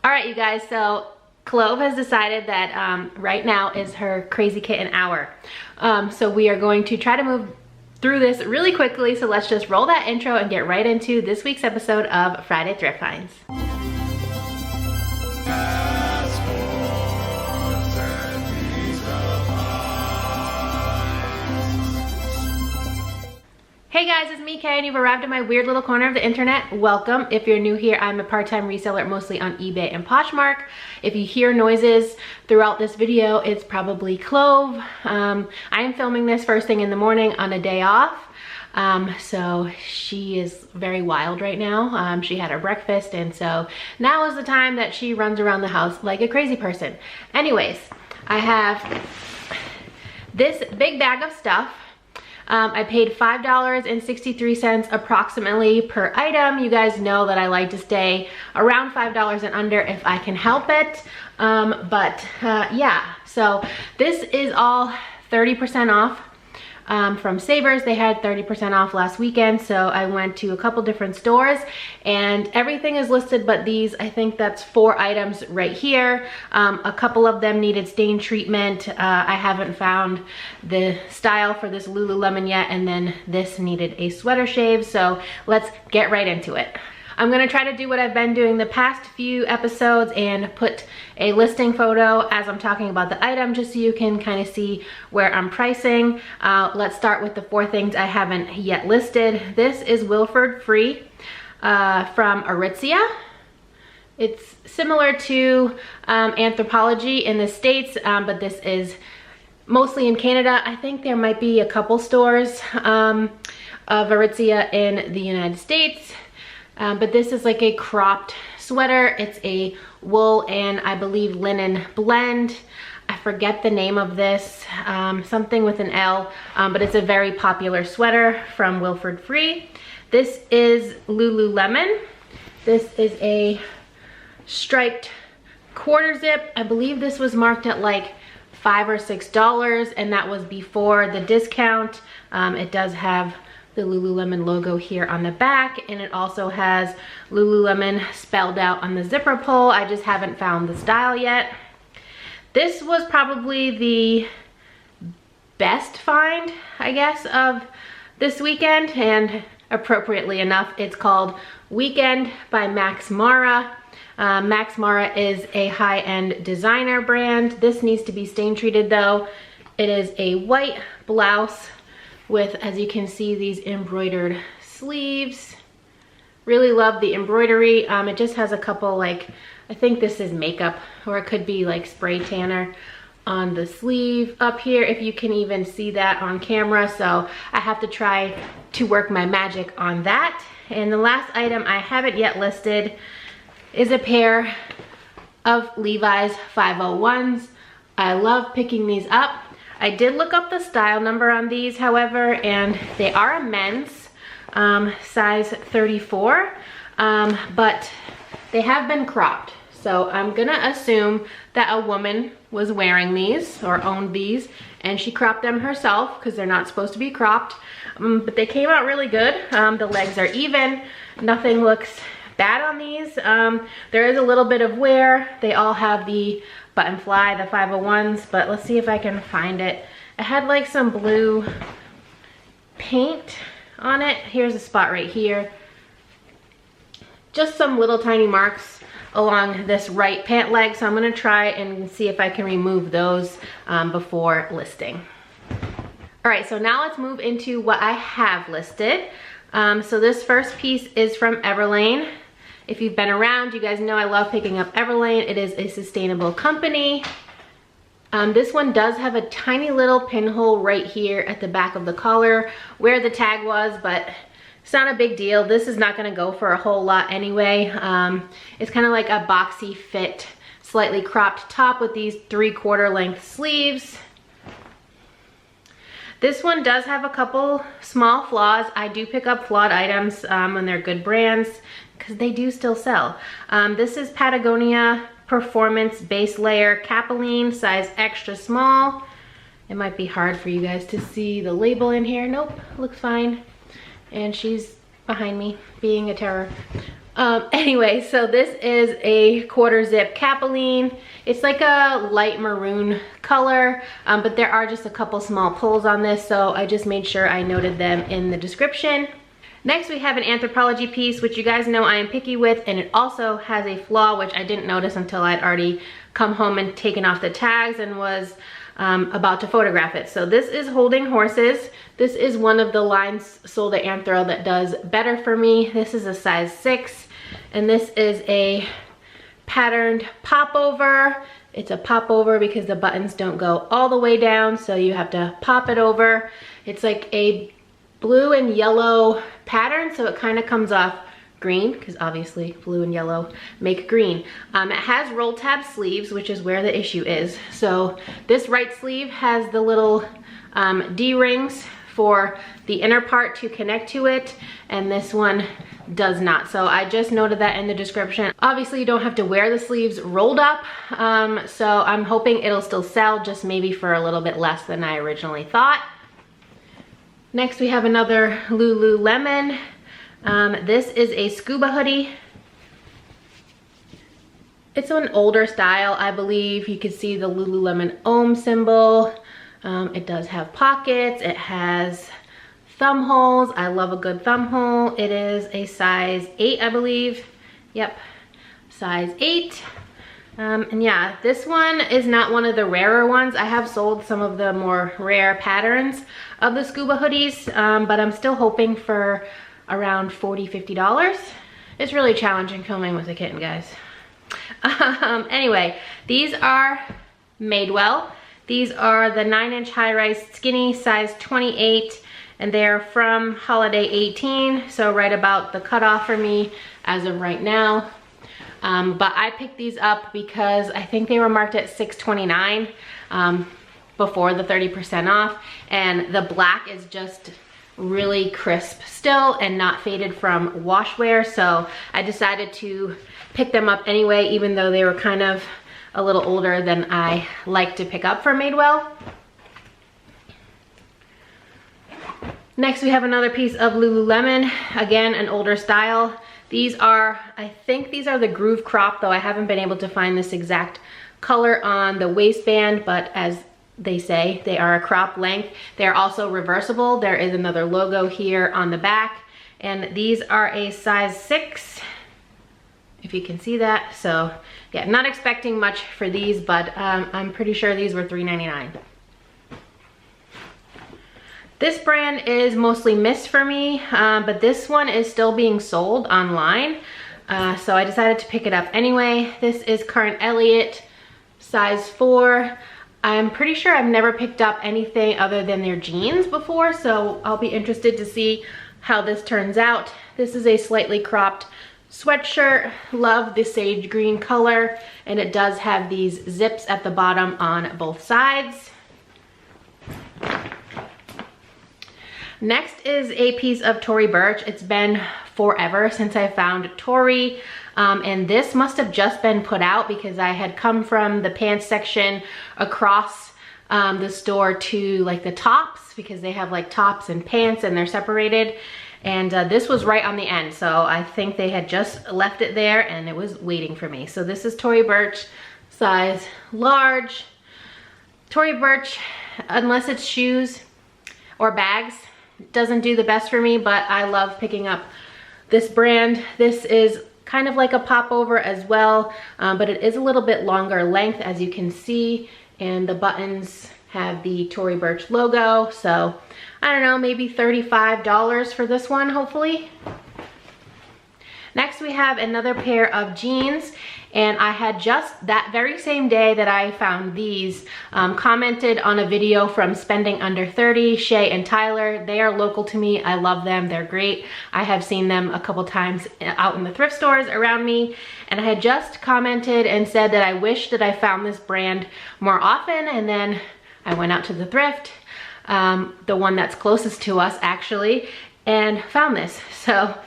All right, you guys, so Clove has decided that right now is her crazy kitten hour. So we are going to try to move through this really quickly. So let's just roll that intro and get right into this week's episode of Friday Thrift Finds. Hey guys, it's me, Kay, and you've arrived at my weird little corner of the internet. Welcome. If you're new here, I'm a part-time reseller mostly on eBay and Poshmark. If you hear noises throughout this video, it's probably Clove. I am filming this first thing in the morning on a day off. So she is very wild right now. She had her breakfast, and so now is the time that she runs around the house like a crazy person. Anyways, I have this big bag of stuff. I paid $5.63 approximately per item. You guys know that I like to stay around $5 and under if I can help it. Yeah, so this is all 30% off from Savers. They had 30% off last weekend, so I went to a couple different stores and everything is listed but these. I think that's 4 items right here. A couple of them needed stain treatment. I haven't found the style for this Lululemon yet, and then this needed a sweater shave, so let's get right into it. I'm gonna try to do what I've been doing the past few episodes and put a listing photo as I'm talking about the item, just so you can kind of see where I'm pricing. Let's start with the 4 things I haven't yet listed. This is Wilford Free from Aritzia. It's similar to Anthropologie in the States, but this is mostly in Canada. I think there might be a couple stores of Aritzia in the United States. But this is like a cropped sweater. It's a wool and I believe linen blend. I forget the name of this, something with an L, but it's a very popular sweater from Wilford Free. This is Lululemon. This is a striped quarter zip. I believe this was marked at like $5 or $6, and that was before the discount. It does have the Lululemon logo here on the back, and it also has Lululemon spelled out on the zipper pull. I just haven't found the style yet. This was probably the best find, I guess, of this weekend, and appropriately enough, it's called Weekend by Max Mara. Max Mara is a high-end designer brand. This needs to be stain treated though. It is a white blouse with, as you can see, these embroidered sleeves. Really love the embroidery. It just has a couple, like, I think this is makeup, or it could be like spray tanner on the sleeve up here, if you can even see that on camera. So I have to try to work my magic on that. And the last item I haven't yet listed is a pair of Levi's 501s. I love picking these up. I did look up the style number on these, however, and they are a men's, size 34, but they have been cropped. So I'm gonna assume that a woman was wearing these or owned these, and she cropped them herself because they're not supposed to be cropped. But they came out really good. The legs are even. Nothing looks bad on these. There is a little bit of wear. They all have the button fly, the 501s, but let's see if I can find it. It had like some blue paint on it. Here's a spot right here. Just some little tiny marks along this right pant leg, so I'm gonna try and see if I can remove those before listing. All right, so now let's move into what I have listed. So this first piece is from Everlane. If you've been around, you guys know I love picking up Everlane. It is a sustainable company. This one does have a tiny little pinhole right here at the back of the collar where the tag was, but it's not a big deal. This is not gonna go for a whole lot anyway. It's kind of like a boxy fit, slightly cropped top with these 3/4 length sleeves. This one does have a couple small flaws. I do pick up flawed items when they're good brands, because they do still sell. This is Patagonia Performance Base Layer Capilene, size extra small. It might be hard for you guys to see the label in here. Nope, looks fine. And she's behind me being a terror. Anyway, so this is a quarter zip capeline. It's like a light maroon color, but there are just a couple small pulls on this, so I just made sure I noted them in the description. Next, we have an Anthropologie piece, which you guys know I am picky with, and it also has a flaw, which I didn't notice until I'd already come home and taken off the tags and was about to photograph it. So this is Holding Horses. This is one of the lines sold at Anthro that does better for me. This is a size 6, and this is a patterned popover. It's a popover because the buttons don't go all the way down, so you have to pop it over. It's like a blue and yellow pattern, so it kind of comes off green, because obviously blue and yellow make green. It has roll tab sleeves, which is where the issue is. So this right sleeve has the little D-rings for the inner part to connect to it, and this one does not. So I just noted that in the description. Obviously you don't have to wear the sleeves rolled up, so I'm hoping it'll still sell, just maybe for a little bit less than I originally thought. Next we have another Lululemon. This is a scuba hoodie. It's an older style, I believe. You can see the Lululemon Ohm symbol. It does have pockets. It has thumb holes. I love a good thumb hole. It is a size 8, I believe. Yep, size 8. And yeah, this one is not one of the rarer ones. I have sold some of the more rare patterns of the scuba hoodies, but I'm still hoping for around $40–50. It's really challenging filming with a kitten, guys. Anyway, these are Madewell. These are the 9-inch high-rise skinny, size 28, and they're from holiday 18, so right about the cutoff for me as of right now. But I picked these up because I think they were marked at $6.29 before the 30% off, and the black is just really crisp still and not faded from wash wear, so I decided to pick them up anyway, even though they were kind of a little older than I like to pick up for Madewell. Next we have another piece of Lululemon, again an older style. These are, I think these are the groove crop, though I haven't been able to find this exact color on the waistband, but as they say, they are a crop length. They're also reversible. There is another logo here on the back, and these are a size 6, if you can see that. So yeah, not expecting much for these, but I'm pretty sure these were $3.99. This brand is mostly missed for me, but this one is still being sold online, so I decided to pick it up anyway. This is Current Elliott, size 4. I'm pretty sure I've never picked up anything other than their jeans before, so I'll be interested to see how this turns out. This is a slightly cropped sweatshirt. Love the sage green color, and it does have these zips at the bottom on both sides. Next is a piece of Tory Burch. It's been forever since I found Tory, and this must have just been put out because I had come from the pants section across the store to like the tops, because they have like tops and pants and they're separated, and this was right on the end, so I think they had just left it there and it was waiting for me. So this is Tory Burch, size large. Tory Burch, unless it's shoes or bags, doesn't do the best for me, but I love picking up this brand. This is kind of like a popover as well, but it is a little bit longer length, as you can see, and the buttons have the Tory Burch logo, so I don't know, maybe $35 for this one, hopefully. Next we have another pair of jeans, and I had just that very same day that I found these commented on a video from Spending Under 30, Shay and Tyler. They are local to me. I love them. They're great. I have seen them a couple times out in the thrift stores around me, and I had just commented and said that I wish that I found this brand more often, and then I went out to the thrift, the one that's closest to us actually, and found this. So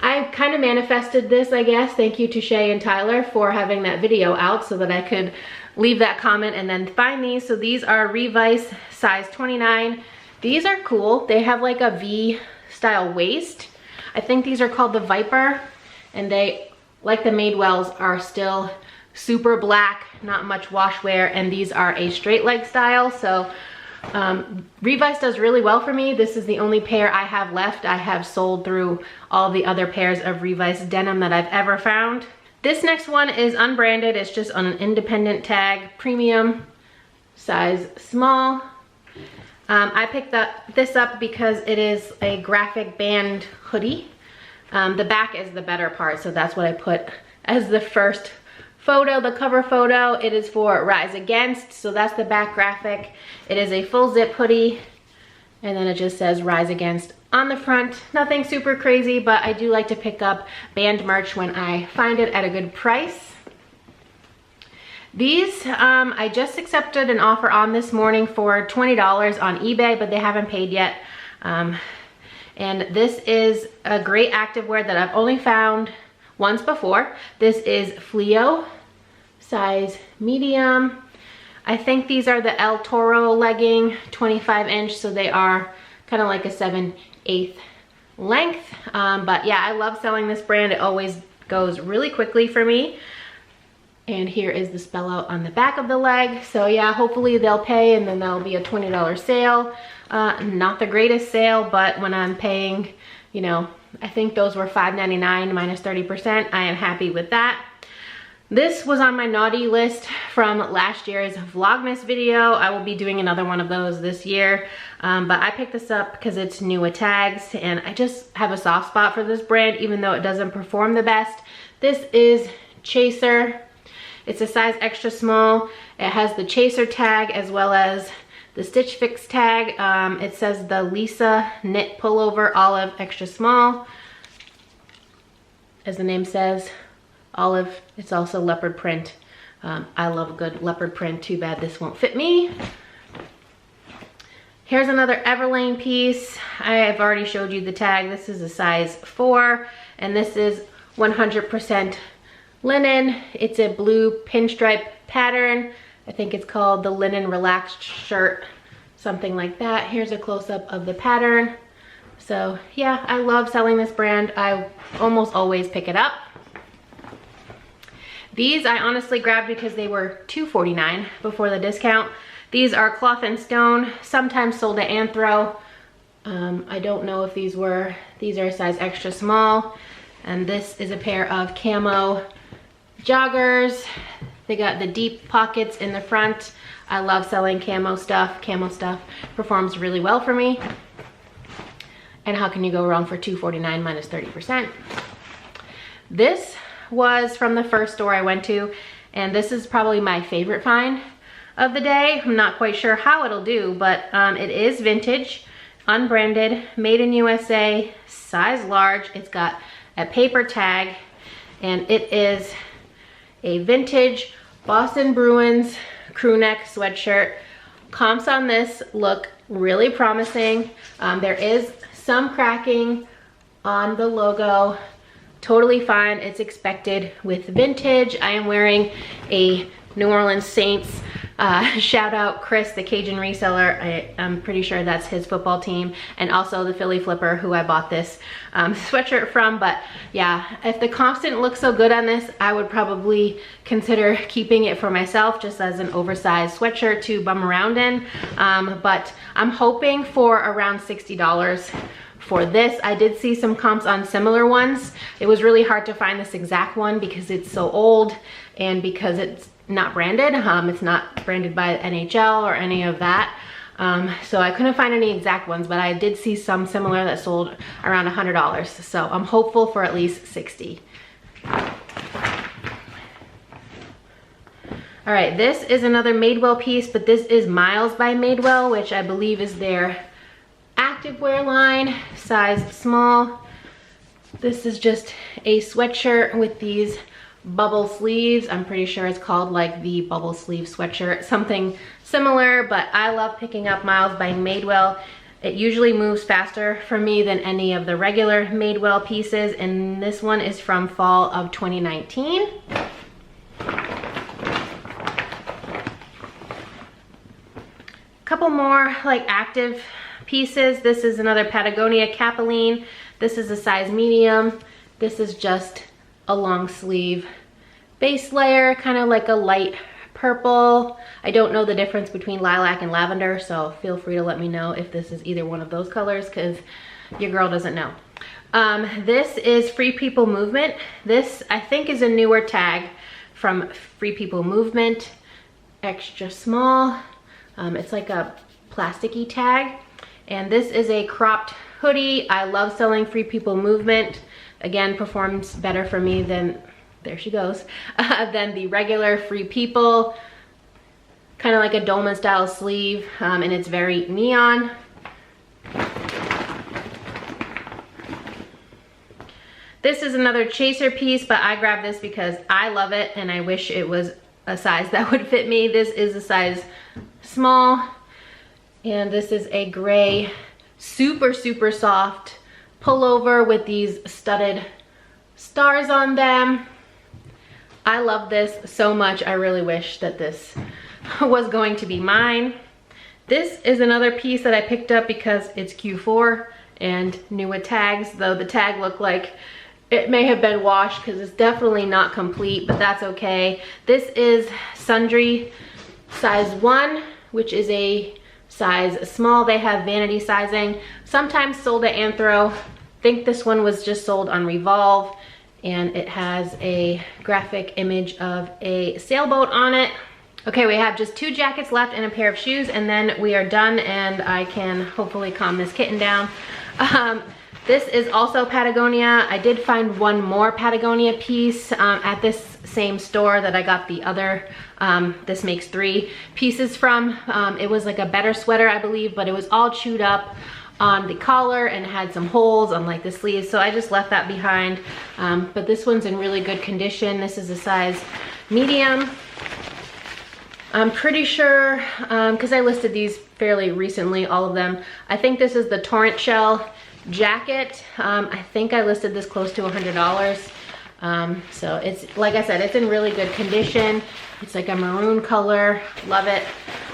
I kind of manifested this, I guess. Thank you to Shay and Tyler for having that video out so that I could leave that comment and then find these. So these are Revice, size 29. These are cool. They have like a V style waist. I think these are called the Viper, and they, like the Madewells, are still super black, not much wash wear, and these are a straight leg style. So Revice does really well for me. This is the only pair I have left. I have sold through all the other pairs of Revice denim that I've ever found. This next one is unbranded. It's just on an independent tag, premium, size small. I picked this up because it is a graphic band hoodie. The back is the better part, so that's what I put as the first photo, the cover photo. It is for Rise Against, so that's the back graphic. It is a full zip hoodie, and then it just says Rise Against on the front. Nothing super crazy, but I do like to pick up band merch when I find it at a good price. These, I just accepted an offer on this morning for $20 on eBay, but they haven't paid yet. And this is a great activewear that I've only found once before. This is Fleo, size medium. I think these are the El Toro legging, 25-inch, so they are kind of like a 7/8 length. But yeah, I love selling this brand. It always goes really quickly for me. And here is the spell out on the back of the leg. So yeah, hopefully they'll pay, and then there'll be a $20 sale. Not the greatest sale, but when I'm paying, you know, I think those were $5.99 minus 30%. I am happy with that. This was on my naughty list from last year's Vlogmas video. I will be doing another one of those this year. But I picked this up because it's new with tags, and I just have a soft spot for this brand, even though it doesn't perform the best. This is Chaser. It's a size extra small. It has the Chaser tag as well as the Stitch Fix tag. It says the Lisa knit pullover olive extra small. As the name says, olive. It's also leopard print. I love a good leopard print. Too bad this won't fit me. Here's another Everlane piece. I have already showed you the tag. This is a size 4, and this is 100% linen. It's a blue pinstripe pattern. I think it's called the Linen Relaxed Shirt, something like that. Here's a close-up of the pattern. So yeah, I love selling this brand. I almost always pick it up. These I honestly grabbed because they were $2.49 before the discount. These are Cloth and Stone, sometimes sold at Anthro. I don't know if these are a size extra small. And this is a pair of camo joggers. They got the deep pockets in the front. I love selling camo stuff. Camo stuff performs really well for me. And how can you go wrong for $2.49 minus 30%? This was from the first store I went to, and this is probably my favorite find of the day. I'm not quite sure how it'll do, but it is vintage, unbranded, made in USA, size large. It's got a paper tag, and it is a vintage Boston Bruins crew neck sweatshirt. Comps on this look really promising. There is some cracking on the logo. Totally fine. It's expected with vintage. I am wearing a New Orleans Saints shout out Chris, the Cajun reseller. I'm pretty sure that's his football team, and also the Philly Flipper, who I bought this sweatshirt from. But yeah, if the comps didn't look so good on this, I would probably consider keeping it for myself just as an oversized sweatshirt to bum around in. But I'm hoping for around $60 for this. I did see some comps on similar ones. It was really hard to find this exact one because it's so old and because it's not branded. It's not branded by NHL or any of that. So I couldn't find any exact ones, but I did see some similar that sold around $100. So I'm hopeful for at least 60. All right, this is another Madewell piece, but this is Miles by Madewell, which I believe is their activewear line, size small. This is just a sweatshirt with these bubble sleeves. I'm pretty sure it's called like the bubble sleeve sweatshirt, something similar, but I love picking up Miles by Madewell. It usually moves faster for me than any of the regular Madewell pieces, and this one is from fall of 2019. Couple more like active pieces. This is another Patagonia Capeline. This is a size medium. This is just a long sleeve base layer, kind of like a light purple. I don't know the difference between lilac and lavender, so feel free to let me know if this is either one of those colors, because your girl doesn't know. This is Free People Movement. This, I think, is a newer tag from Free People Movement, extra small. It's like a plasticky tag, and this is a cropped hoodie. I love selling Free People Movement. Again, performs better for me than, there she goes, than the regular Free People. Kind of like a dolman style sleeve, and it's very neon. This is another chaser piece, but I grabbed this because I love it and I wish it was a size that would fit me. This is a size small, and this is a gray, super, super soft pullover with these studded stars on them. I love this so much. I really wish that this was going to be mine. This is another piece that I picked up because it's Q4 and new with tags, though the tag looked like it may have been washed because it's definitely not complete, but that's okay. This is Sundry size 1, which is a size small. They have vanity sizing, sometimes sold at Anthro. I think this one was just sold on Revolve, and it has a graphic image of a sailboat on it. Okay, we have just 2 jackets left and a pair of shoes, and then we are done and I can hopefully calm this kitten down. This is also Patagonia. I did find one more Patagonia piece at this same store that I got the other, this makes 3 pieces from. It was like a better sweater, I believe, but it was all chewed up on the collar and had some holes on like the sleeves, so I just left that behind. But this one's in really good condition. This is a size medium. I'm pretty sure, because I listed these fairly recently, all of them. I think this is the Torrent Shell jacket. I think I listed this close to $100. So it's, like I said, it's in really good condition. It's like a maroon color, love it.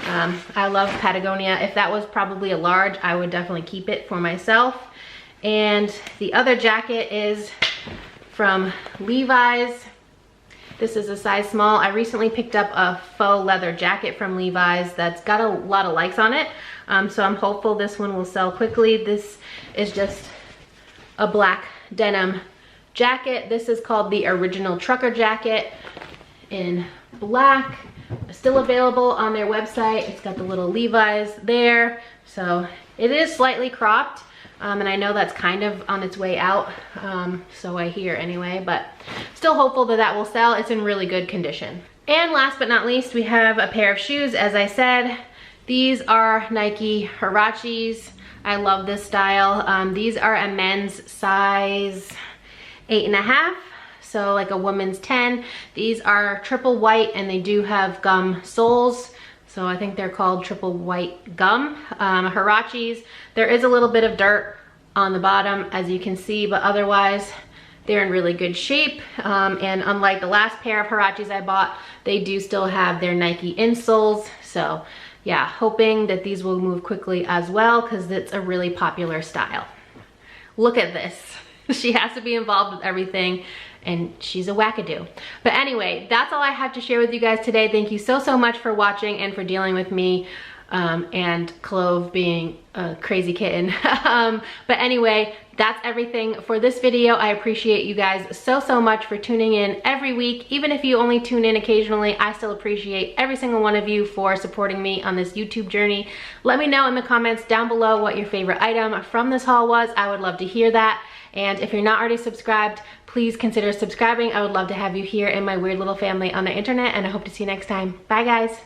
I love Patagonia. If that was probably a large, I would definitely keep it for myself. And the other jacket is from Levi's. This is a size small. I recently picked up a faux leather jacket from Levi's that's got a lot of likes on it. So I'm hopeful this one will sell quickly. This is just a black denim jacket. This is called the Original Trucker Jacket in black. Still available on their website. It's got the little Levi's there. So it is slightly cropped. And I know that's kind of on its way out, so I hear anyway, but still hopeful that that will sell. It's in really good condition. And last but not least, we have a pair of shoes. As I said, these are Nike Huaraches. I love this style. These are a men's size 8.5, so like a woman's 10. These are triple white and they do have gum soles. So I think they're called triple white gum Huaraches. There is a little bit of dirt on the bottom, as you can see, but otherwise they're in really good shape. And unlike the last pair of Huaraches I bought, they do still have their Nike insoles. So yeah, hoping that these will move quickly as well, because it's a really popular style. Look at this. She has to be involved with everything, and she's a wackadoo. But anyway, that's all I have to share with you guys today. Thank you so, so much for watching and for dealing with me and Clove being a crazy kitten. But anyway, that's everything for this video. I appreciate you guys so, so much for tuning in every week. Even if you only tune in occasionally, I still appreciate every single one of you for supporting me on this YouTube journey. Let me know in the comments down below what your favorite item from this haul was. I would love to hear that. And if you're not already subscribed, please consider subscribing. I would love to have you here in my weird little family on the internet, and I hope to see you next time. Bye, guys.